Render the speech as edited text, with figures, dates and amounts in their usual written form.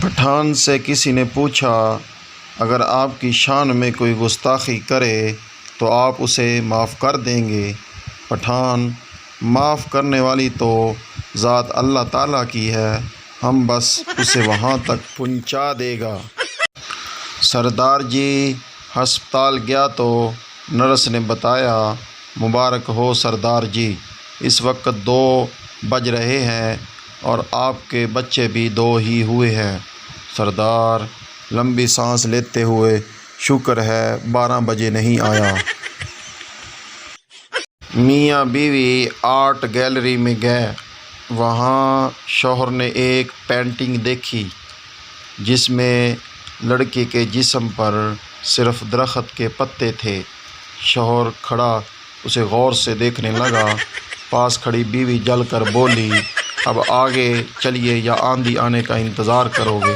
پٹھان سے کسی نے پوچھا، اگر آپ کی شان میں کوئی گستاخی کرے تو آپ اسے معاف کر دیں گے؟ پٹھان: معاف کرنے والی تو ذات اللہ تعالیٰ کی ہے، ہم بس اسے وہاں تک پہنچا دے گا۔ سردار جی ہسپتال گیا تو نرس نے بتایا، مبارک ہو سردار جی، اس وقت 2 بج رہے ہیں اور آپ کے بچے بھی 2 ہی ہوئے ہیں۔ سردار لمبی سانس لیتے ہوئے، شکر ہے 12 بجے نہیں آیا۔ میاں بیوی آرٹ گیلری میں گئے۔ وہاں شوہر نے ایک پینٹنگ دیکھی جس میں لڑکی کے جسم پر صرف درخت کے پتے تھے۔ شوہر کھڑا اسے غور سے دیکھنے لگا۔ پاس کھڑی بیوی جل کر بولی، اب آگے چلیے یا آندھی آنے کا انتظار کرو گے؟